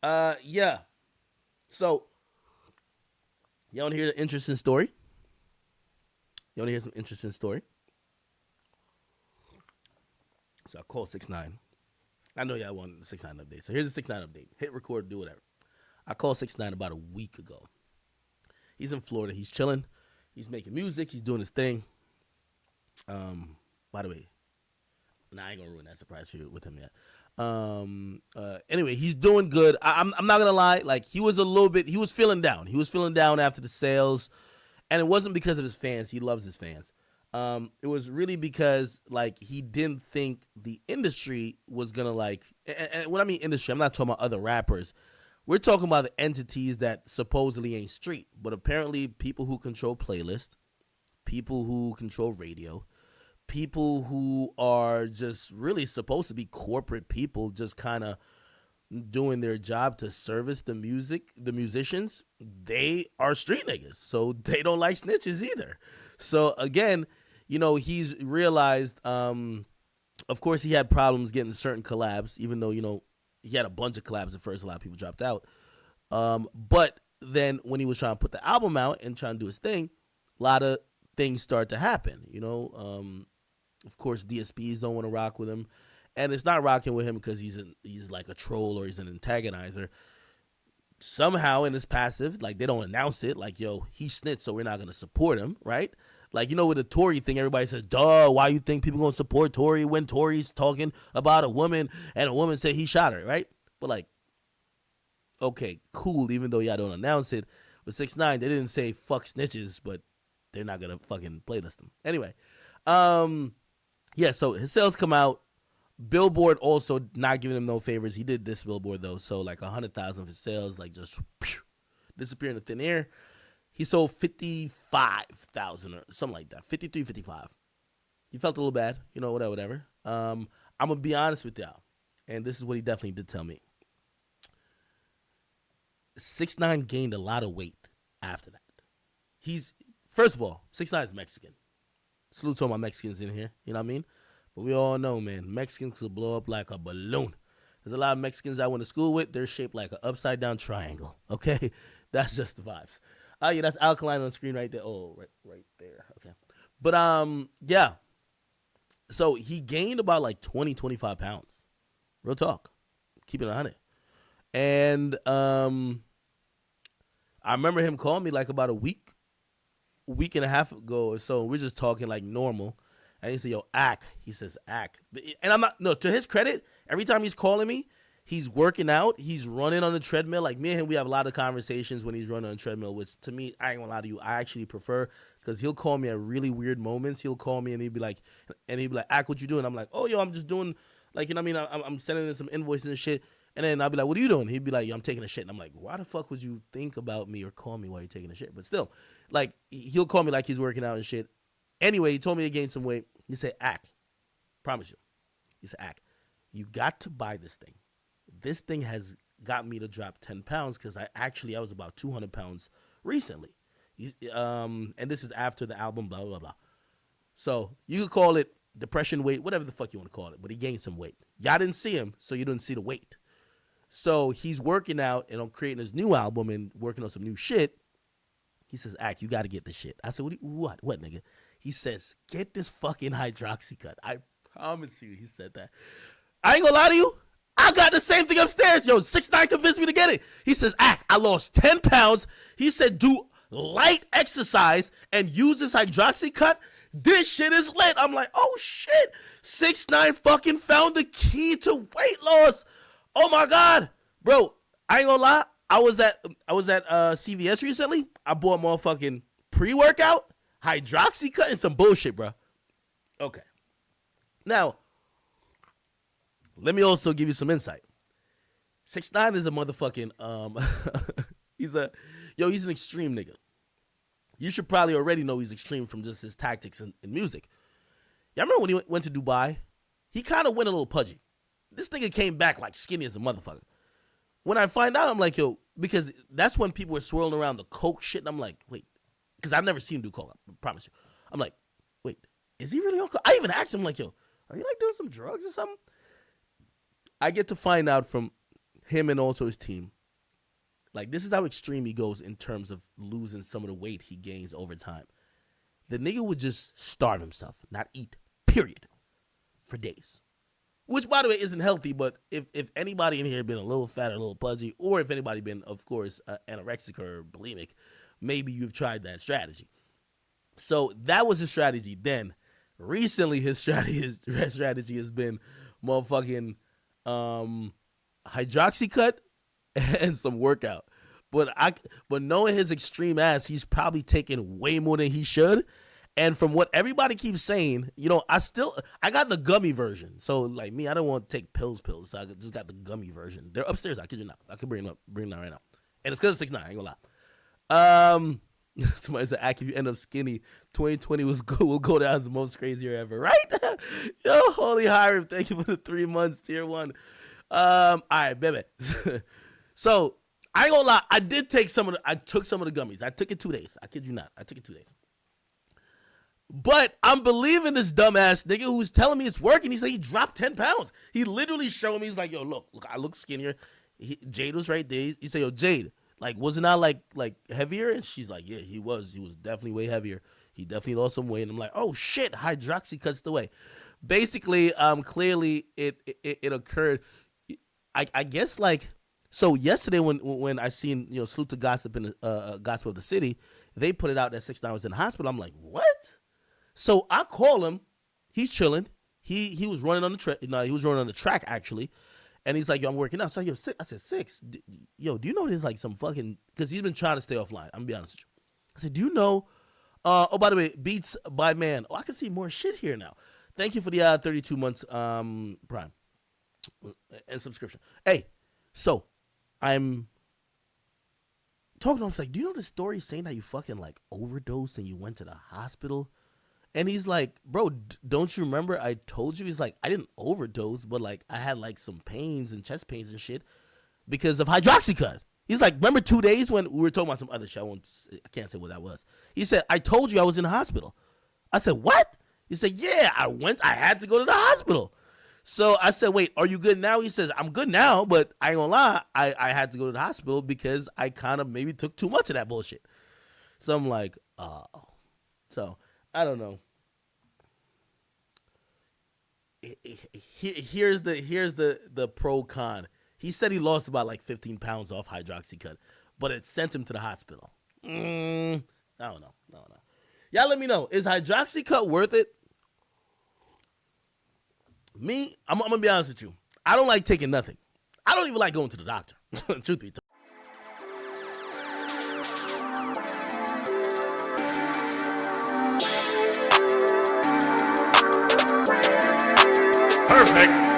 Yeah. So you want to hear an interesting story? You want to hear some interesting story? So I called 6ix9ine. I know y'all want the 6ix9ine update. So here's the 6ix9ine update. Hit record, do whatever. I called 6ix9ine about a week ago. He's in Florida. He's chilling. He's making music. He's doing his thing. By the way, nah, I ain't gonna ruin that surprise for you with him yet. Anyway, he's doing good. I'm not gonna lie. Like he was a little bit. He was feeling down. He was feeling down after the sales, and it wasn't because of his fans. He loves his fans. It was really because like he didn't think the industry was gonna like. And when I mean industry, I'm not talking about other rappers. We're talking about the entities that supposedly ain't street, but apparently people who control playlists, people who control radio, people who are just really supposed to be corporate people, just kind of doing their job to service the musicians, they are street niggas. So they don't like snitches either. So again, he's realized, of course, he had problems getting certain collabs, even though, he had a bunch of collabs at first. A lot of people dropped out. But then when he was trying to put the album out and trying to do his thing, a lot of things start to happen, Of course, DSPs don't want to rock with him, and it's not rocking with him because he's like a troll or he's an antagonizer. Somehow in his passive, like they don't announce it, like yo, he snitched, so we're not gonna support him, right? Like with the Tory thing, everybody says, "Duh, why you think people gonna support Tory when Tory's talking about a woman and a woman said he shot her, right?" But like, okay, cool. Even though y'all don't announce it, with 6ix9ine, they didn't say fuck snitches, but they're not gonna fucking playlist them anyway. Yeah, so his sales come out. Billboard also not giving him no favors. He did this Billboard though, so like 100,000 for sales, like just disappear into thin air. He sold 55,000 or something like that, 53, 55. He felt a little bad, whatever. I'm gonna be honest with y'all, and this is what he definitely did tell me. 6ix9ine gained a lot of weight after that. He's first of all, 6ix9ine is Mexican. Salute to all my Mexicans in here, you know what I mean? But we all know, man, Mexicans will blow up like a balloon. There's a lot of Mexicans I went to school with. They're shaped like an upside down triangle, okay? That's just the vibes. Yeah, that's Alkaline on the screen right there. Oh, right there. Okay. But, yeah. So he gained about like 20, 25 pounds. Real talk. Keep it 100. And I remember him calling me like about a week and a half ago or so. We're just talking like normal. And he said, yo, Ak. He says, Ak. And I'm not, no, to his credit, every time he's calling me, he's working out. He's running on the treadmill. Like me and him, we have a lot of conversations when he's running on the treadmill, which to me, I ain't gonna lie to you, I actually prefer because he'll call me at really weird moments. He'll call me and he'd be like, Ak, what you doing? I'm like, oh, yo, I'm just doing, like, you know what I mean? I'm sending in some invoices and shit. And then I'll be like, what are you doing? He'd be like, yo, I'm taking a shit. And I'm like, why the fuck would you think about me or call me while you're taking a shit? But still, like, he'll call me like he's working out and shit. Anyway, he told me to gain some weight. He said, Ak, promise you. He said, Ak, you got to buy this thing. This thing has got me to drop 10 pounds because I was about 200 pounds recently. And this is after the album, blah, blah, blah. So you could call it depression weight, whatever the fuck you want to call it. But he gained some weight. Y'all didn't see him, so you didn't see the weight. So he's working out and on creating his new album and working on some new shit. He says, Ak, you got to get this shit. I said, what, nigga? He says, get this fucking hydroxycut. I promise you, he said that. I ain't gonna lie to you. I got the same thing upstairs. Yo, 6ix9ine convinced me to get it. He says, Ak, I lost 10 pounds. He said, do light exercise and use this hydroxycut. This shit is lit. I'm like, oh shit. 6ix9ine fucking found the key to weight loss. Oh my God. Bro, I ain't gonna lie. I was at CVS recently. I bought motherfucking pre-workout, hydroxycut, and some bullshit, bro. Okay. Now, let me also give you some insight. 6ix9ine is a motherfucking he's an extreme nigga. You should probably already know he's extreme from just his tactics in music. Y'all remember when he went to Dubai? He kind of went a little pudgy. This nigga came back like skinny as a motherfucker. When I find out, I'm like, yo, because that's when people were swirling around the coke shit, and I'm like, wait, because I've never seen him do coke, I promise you. I'm like, wait, is he really on coke? I even asked him, like, yo, are you like doing some drugs or something? I get to find out from him and also his team. Like, this is how extreme he goes in terms of losing some of the weight he gains over time. The nigga would just starve himself, not eat, period, for days. Which, by the way, isn't healthy, but if anybody in here been a little fat or a little pudgy, or if anybody been, of course, anorexic or bulimic, maybe you've tried that strategy. So that was his strategy then. Recently, his strategy has been motherfucking hydroxycut and some workout. But knowing his extreme ass, he's probably taking way more than he should. And from what everybody keeps saying, you know, I got the gummy version. So like me, I don't want to take pills. So I just got the gummy version. They're upstairs. I kid you not. I could bring them right now. And it's because of 6ix9ine. I ain't gonna lie. Somebody said, "Ak, if you end up skinny, 2020 will go down as the most crazy year ever." Right? Yo, holy Hiram, thank you for the 3 months, tier 1. All right, baby. So I ain't gonna lie. I took some of the gummies. I took it 2 days. I kid you not. I took it 2 days. But I'm believing this dumbass nigga who's telling me it's working. He said he dropped 10 pounds. He literally showed me. He's like, yo, look, I look skinnier. Jade was right there. He said, yo, Jade, like, wasn't I like heavier? And she's like, yeah, he was. He was definitely way heavier. He definitely lost some weight. And I'm like, oh shit, hydroxy cuts the way. Basically, clearly it occurred. I guess like, so yesterday when I seen, you know, Salute to Gossip in the Gossip of the City, they put it out that 6ix9ine was in the hospital. I'm like, what? So I call him. He's chilling. He was running on the track. No, he was running on the track actually, and he's like, "Yo, I'm working out." So yo, I said, "6, yo, do you know there's like some fucking?" Because he's been trying to stay offline. I'm gonna be honest with you. I said, "Do you know?" Oh, by the way, Beats by Man. Oh, I can see more shit here now. Thank you for the 32 months Prime and subscription. Hey, so I'm talking to him. I was like, "Do you know the story saying that you fucking like overdosed and you went to the hospital?" And he's like, bro, don't you remember I told you? He's like, I didn't overdose, but like I had like some pains and chest pains and shit because of hydroxycut. He's like, remember 2 days when we were talking about some other shit? I can't say what that was. He said, I told you I was in the hospital. I said, what? He said, yeah, I had to go to the hospital. So I said, wait, are you good now? He says, I'm good now, but I ain't gonna lie, I had to go to the hospital because I kind of maybe took too much of that bullshit. So I'm like, oh. So I don't know. Here's the pro con. He said he lost about like 15 pounds off hydroxycut, but it sent him to the hospital. I don't know. Y'all let me know. Is hydroxycut worth it? Me, I'm gonna be honest with you. I don't like taking nothing. I don't even like going to the doctor. Truth be told. Perfect.